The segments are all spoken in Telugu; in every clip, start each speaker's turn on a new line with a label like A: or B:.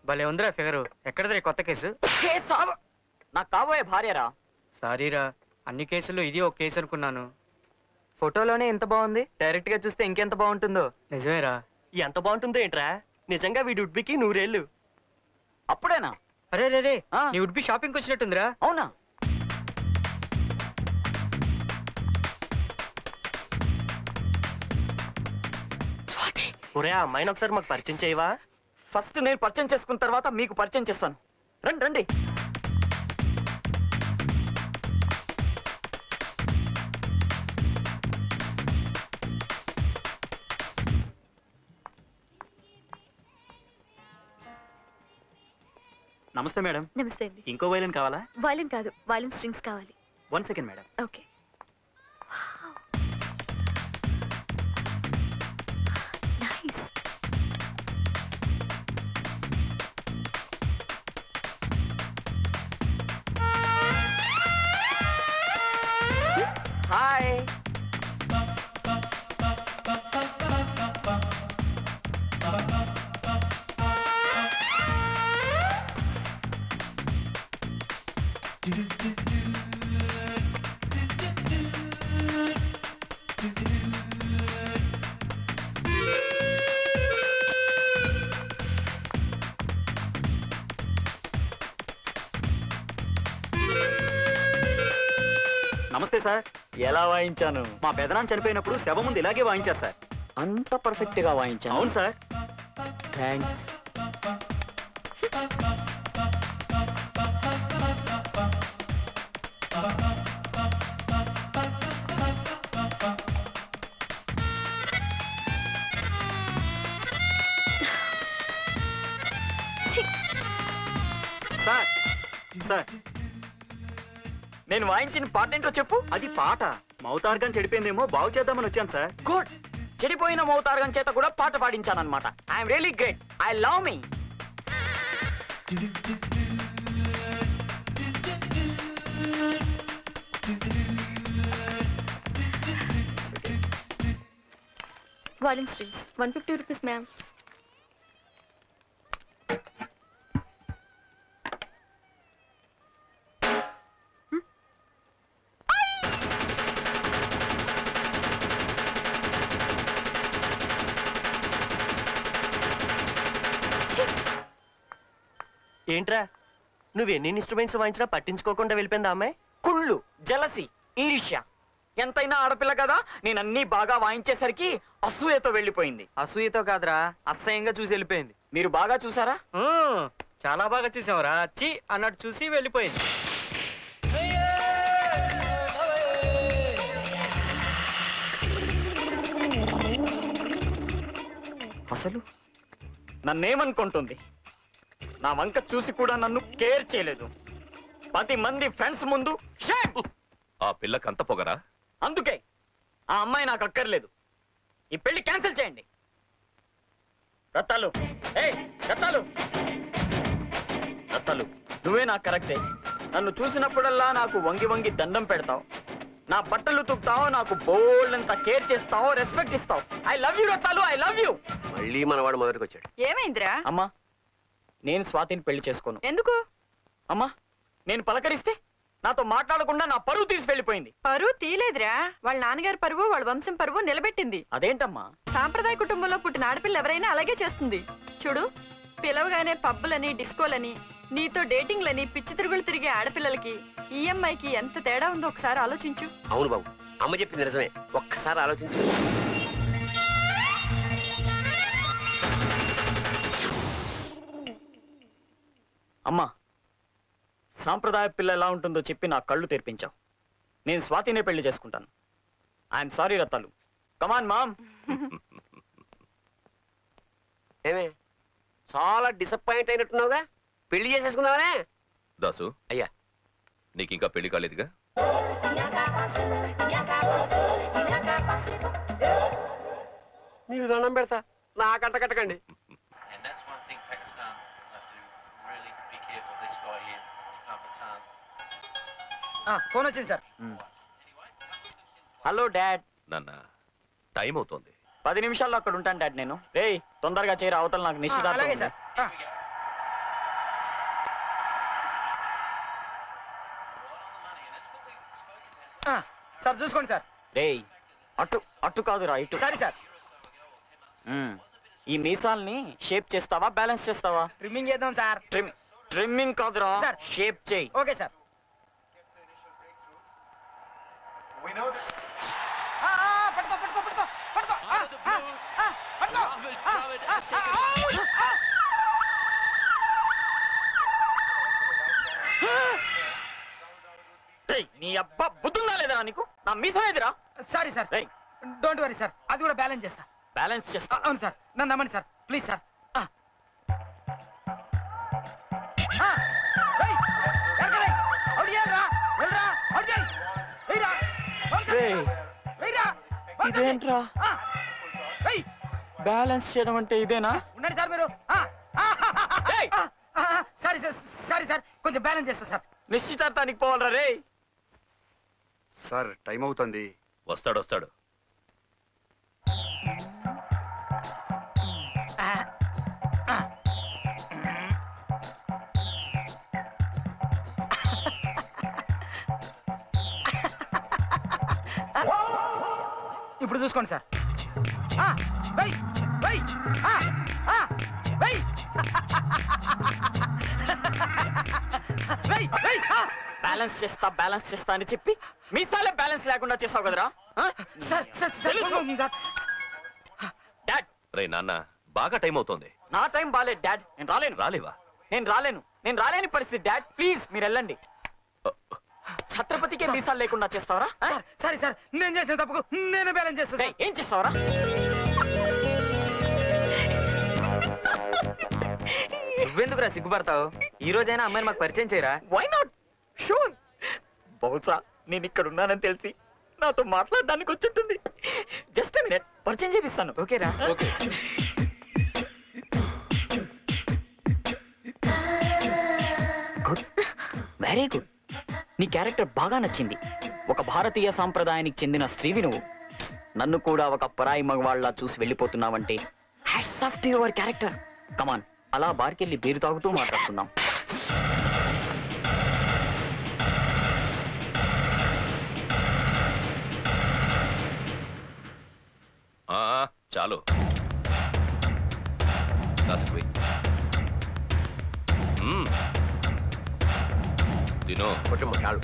A: భలే ఉందిరా ఫిగరు. ఎక్కడది కొత్త కేసు?
B: నాకు కాబోయే భార్యరా.
A: సారీరా, అన్ని కేసుల్లో ఇది ఒక కేసు అనుకున్నాను.
C: ఫోటోలోనే ఎంత బాగుంది, డైరెక్ట్ గా చూస్తే ఇంకెంత బాగుంటుందో.
A: నిజమేరా.
D: ఎంత బాగుంటుందో ఏంట్రా, నిజంగా వీడి ఉడ్బికి 100 ఏళ్ళు.
B: అప్పుడేనా?
A: అరే రే రే, నీ వుడ్ బి షాపింగ్ వచ్చినట్టుందిరా.
B: అవునా?
D: ఒరే, ఆ అమ్మాయిని ఒకసారి మాకు పరిచయం చేయవా?
B: ఫస్ట్ నేను పరిచయం చేసుకున్న తర్వాత మీకు పరిచయం చేస్తాను. రండి రండి.
C: నమస్తే మేడం.
E: నమస్తే అండి.
C: ఇంకో వైలిన్ కావాలా?
E: వైలిన్ కాదు, వైలిన్ స్ట్రింగ్స్ కావాలి.
C: 1 second madam.
E: Okay. Nice.
B: Hi.
C: నమస్తే సార్.
B: ఎలా వాయించాను?
C: మా పెదనాన్న చనిపోయినప్పుడు శవం ముందు ఇలాగే వాయించారు సార్.
B: అంత పర్ఫెక్ట్ గా వాయించాను.
C: అవును సార్.
B: థ్యాంక్స్.
C: సార్ సార్
B: నేను వాయించిన పాట ఏంటో చెప్పు.
C: అది పాట. మౌతార్గం చెడిపోయిందేమో బాగు చేద్దామని వచ్చాను సార్.
B: గుడ్. చెడిపోయిన మౌతార్గం చేత కూడా పాట పాడించానన్నమాట. I'm really great. I love me.
E: Violin strings 150 rupees ma'am.
D: ఏంట్రా, నువ్వు ఎన్ని ఇన్స్ట్రుమెంట్స్ వాయించినా పట్టించుకోకుండా వెళ్ళిపోయిందా అమ్మాయి?
B: కుళ్ళు, జలసి, ఈర్ష్య. ఎంతైనా ఆడపిల్ల కదా, నేను అన్ని బాగా వాయించేసరికి అసూయతో వెళ్ళిపోయింది.
C: అసూయతో కాదురా, అసహ్యంగా చూసి వెళ్ళిపోయింది.
B: మీరు బాగా చూసారా?
A: చాలా బాగా చూసావురా. చి అన్నట్టు చూసి వెళ్ళిపోయింది.
B: అసలు నన్నేమనుకుంటుంది? నా వంక చూసి కూడా నన్ను కేర్ చేయలేదు. 10 మంది ఫ్రెండ్స్ ముందు షేమ్.
F: ఆ పిల్లకి అంత పొగరా?
B: అందుకే ఆ అమ్మాయి నాకు అక్కర్లేదు. ఈ పెళ్లి క్యాన్సిల్ చేయండి. రత్తాలు, రత్తాలు, రత్తాలు, నువ్వే నాకు కరెక్టే. నన్ను చూసినప్పుడల్లా నాకు వంగి వంగి దండం పెడతావు, నా బట్టలు తుక్తావు, నాకు బోల్డ్ అంత కేర్ చేస్తావు, రెస్పెక్ట్ ఇస్తావు. I love you Rattalu, I love you.
D: మళ్ళీ మనవాడు మొదటికి వచ్చాడు.
E: ఏమైందిరా?
B: అమ్మా, నేను స్వాతిని పెళ్లి చేసుకోను.
E: ఎందుకు?
B: అమ్మా, నేను పలకరిస్తే నాతో మాట్లాడకుండా నా పరువు తీసి వెళ్ళిపోయింది.
E: పరువు తీలేదురా, వాళ్ళ నాన్నగారి పరువు, వాళ్ళ వంశం పరువు నిలబెట్టింది.
B: అదేంటమ్మా?
E: సాంప్రదాయ కుటుంబంలో పుట్టిన ఆడపిల్ల ఎవరైనా అలాగే చేస్తుంది. చూడు, పిలవగానే పబ్బులని, డిస్కోలని, నీతో డేటింగ్లని, పిచ్చి తిరుగులు తిరిగే ఆడపిల్లలకి ఈ అమ్మాయికి ఎంత తేడా ఉందో ఒకసారి ఆలోచించు.
D: అవును బాబు, అమ్మ చెప్పింది నిజమే. ఒక్కసారి ఆలోచించు.
B: అమ్మా, సాంప్రదాయ పిల్ల ఎలా ఉంటుందో చెప్పి నా కళ్ళు తెరిపించావు. నేను స్వాతినే పెళ్లి చేసుకుంటాను. I'm sorry Rattalu. Come on mom.
D: ఏమే, చాలా డిసప్పాయింట్ అయినట్టున్నావుగా. పెళ్లి చేసేసుకుందామనే.
F: దాసు
D: అయ్యా,
F: నీకు ఇంకా పెళ్లి కాలేదుగా?
D: నీకు దండం పెడతా, నాకంట కట్టకండి.
A: ఫోన్ వచ్చింది సార్.
B: Hello dad.
F: నాన్న, టైం అవుతోంది.
B: 10 నిమిషాల్లో అక్కడ ఉంటాను డాడ్. నేను తొందరగా చేరి అవతల నాకు నిశ్చితార్థం ఉంది.
A: సార్ చూసుకోండి సార్.
B: రేయ్ అటు అటు కాదురా ఇటు.
A: సరే సార్.
B: మ్మ్. ఈ మీసాల్ని షేప్ చేస్తావా బ్యాలెన్స్ చేస్తావా?
A: ట్రిమ్మింగ్ చేద్దాం సార్.
B: ట్రిమ్మింగ్ కాదురా,
A: సార్.
B: షేప్ చేయి.
A: Okay sir. పట్టుకో పట్టుకో పట్టుకో పట్టుకో పట్టుకో.
B: రేయ్, నీ అబ్బా బుద్ధుందా లేదా నీకు? నా మీసం ఏదిరా?
A: Sorry sir.
B: రేయ్
A: డోంట్ వరీ సార్, అది కూడా బ్యాలెన్స్ చేస్తా.
B: బ్యాలెన్స్ చేస్తా.
A: అవును సార్, నన్ను నమ్మండి సార్, ప్లీజ్ సార్.
B: రేయ్, ఇదేంట్రా? బ్యాలెన్స్ చేయడం అంటే ఇదేనా?
A: ఉండండి సార్ మీరు.
B: ఏయ్!
A: సారీ సార్, సారీ సార్, కొంచెం బ్యాలెన్స్ చేస్తా సార్.
B: నిశ్చితార్థానికి పోవాలరా రే?
G: సార్ టైం అవుతుంది.
F: వస్తాడు వస్తాడు.
A: ఇప్పుడు చూసుకోండి సార్. వెయ్, వెయ్, వెయ్. వెయ్, వెయ్.
B: బ్యాలెన్స్ చేస్తా అని చెప్పి మీసాలే బ్యాలెన్స్ లేకుండా చేస్తావు కదరా?
A: సార్ సార్ సార్, చూసుకోండి సార్.
B: డాడ్,
F: రే నాన్న, బాగా టైం అవుతోంది.
B: నా టైం బాలేదు డాడ్. నేను రాలేను.
F: రాలేవా?
B: నేను రాలేని పరిస్థితి డాడ్. ప్లీజ్ మీరు వెళ్ళండి. ఛత్రపతికే మీసాలు లేకుండా చేస్తావరా?
A: సార్, సారీ సార్, నేను చేసిన తప్పుకు నేను బ్యాలెన్స్ చేస్తాను.
B: ఏయ్, ఏం చేస్తావరా?
C: నువ్వెందుకురా సిగ్గుపడతావు? ఈ రోజైనా అమ్మాయిని మాకు పరిచయం చేయరా?
B: Why not? షూర్. బహుశా నేను ఇక్కడ ఉన్నానని తెలిసి నాతో మాట్లాడడానికి వచ్చుంటుంది. జస్ట్ మినిట్, పరిచయం చేపిస్తాను.
C: ఓకేరా?
G: ఓకే.
B: Good, very good. నీ క్యారెక్టర్ బాగా నచ్చింది. ఒక భారతీయ సాంప్రదాయానికి చెందిన స్త్రీవి నువ్వు. నన్ను కూడా ఒక పరాయి మగవాళ్ళ చూసి వెళ్ళిపోతున్నావంటే hats off to your character. Come on, అలా బార్కెళ్ళి బీరు తాగుతూ మాట్లాడుకుందాం.
F: చాలు. కాసుకు వెయ్. తిను.
G: చాలు.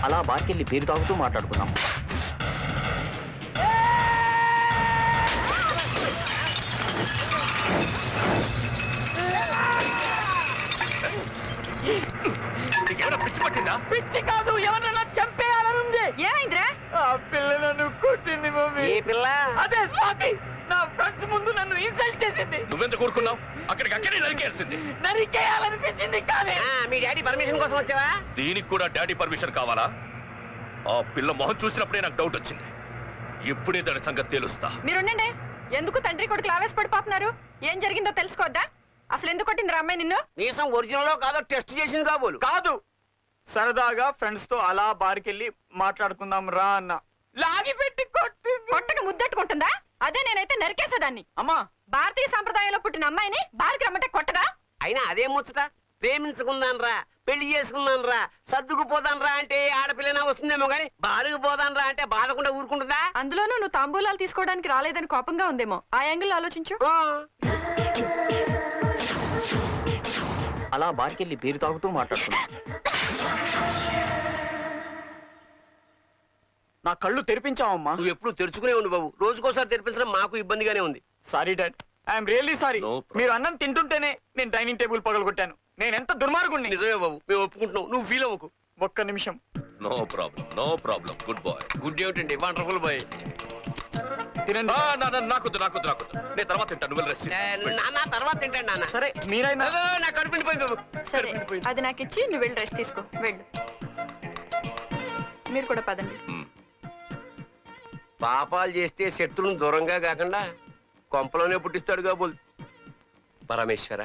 B: అలా బార్కెళ్ళి బీరు తాగుతూ మాట్లాడుకుందాం.
F: పిచ్చి పట్టిందా?
B: పిచ్చి కాదు, ఎవరన్నా చంపేయాలనుంది.
E: ఏమైందిరా?
B: ఆ పిల్ల నన్ను కొట్టింది మమ్మీ.
C: ఏ పిల్ల?
B: అదే స్వాతి. నా ఫ్రెండ్స్ ముందు నన్ను ఇన్సల్ట్ చేసింది.
F: నువ్వెంత కూరుకున్నావు? అక్కడికి నరికేయాల్సింది.
B: నరికేయాలనిపించింది కానీ.
C: మీ డాడీ పర్మిషన్ కోసం వచ్చావా?
F: దీనికి కూడా డాడీ పర్మిషన్ కావాలా? ఆ పిల్ల మొహం చూసినప్పుడే నాకు డౌట్ వచ్చింది. ఇప్పుడే దాని సంగతి తెలుస్తా.
E: మీరుండండి. ఎందుకు తండ్రి కొడుకు ఆవేశ పడిపోతున్నారు? ఏం జరిగిందో తెలుసుకోవద్దా? అసలు ఎందుకు కొట్టింది అమ్మాయి నిన్ను?
C: మీసం ఒరిజినల్ కాదో టెస్ట్ చేసింది కాబోలు.
B: కాదు, సరదాగా ఫ్రెండ్స్ తో అలా బార్కెళ్ళి మాట్లాడుకుందాం రా అన్న. లాగి పెట్టి కొట్టింది.
E: కొట్టక ముద్దెట్టుకుంటుందా? అదే నేనైతే నరికేసేదాన్ని.
B: అమ్మా,
E: భారతీయ సంప్రదాయంలో పుట్టిన అమ్మాయిని బారికి రమ్మంటే కొట్టదా?
C: అయినా అదే ముచ్చట. ప్రేమించుకున్నాను రా, పెళ్లి చేసుకున్నాను రా, సర్దుకుపోదాను రా అంటే ఆడపిల్లనా వస్తుందేమో గానీ బాధకు పోదాను రా అంటే బాధకుండా ఊరుకుంటుందా?
E: అందులోనూ నువ్వు తాంబూలాలు తీసుకోవడానికి రాలేదని కోపంగా ఉందేమో. ఆ యాంగిల్ ఆలోచించు.
B: అలా బార్కెళ్ళి బీరు తాగుతూ మాట్లాడుకున్నాం. నా కళ్ళు తెరిపించావమ్మా.
C: నువ్వు ఎప్పుడు తెరుచుకునే ఉండు బాబు. రోజుకోసారి తెరిపించడం మాకు ఇబ్బందిగానే ఉంది.
B: Sorry dad, I'm really sorry.
F: No problem.
B: మీరు అన్నం తింటుంటేనే నేను డైనింగ్ టేబుల్ పగలగొట్టాను. నేను ఎంత దుర్మార్గుణ్ణి.
C: నిజమే బాబు, మేము ఒప్పుకుంటున్నాం. నువ్వు ఫీల్ అవ్వకు.
B: ఒక్క నిమిషం.
F: No problem. Good boy.
C: Good ఏమిటండి, వండర్ఫుల్ బాయ్.
B: తినండి.
F: నాకొద్దు. నేను తర్వాత తింటాను. నువ్వు రెస్ట్.
C: నాన్న తర్వాత తింటాడు నాన్న.
B: సరే మీరైనా.
C: నా కడుపుని పోయి బాబు.
E: సరే, అది నాకు ఇచ్చి నువ్వు వెళ్ళి రెస్ట్ తీసుకో. వెళ్ళు. మీరు కూడా పదండి.
C: పాపాలు చేస్తే శత్రువును దూరంగా కాకుండా కొంపలోనే పుట్టిస్తాడు కాబోలు. పరమేశ్వర.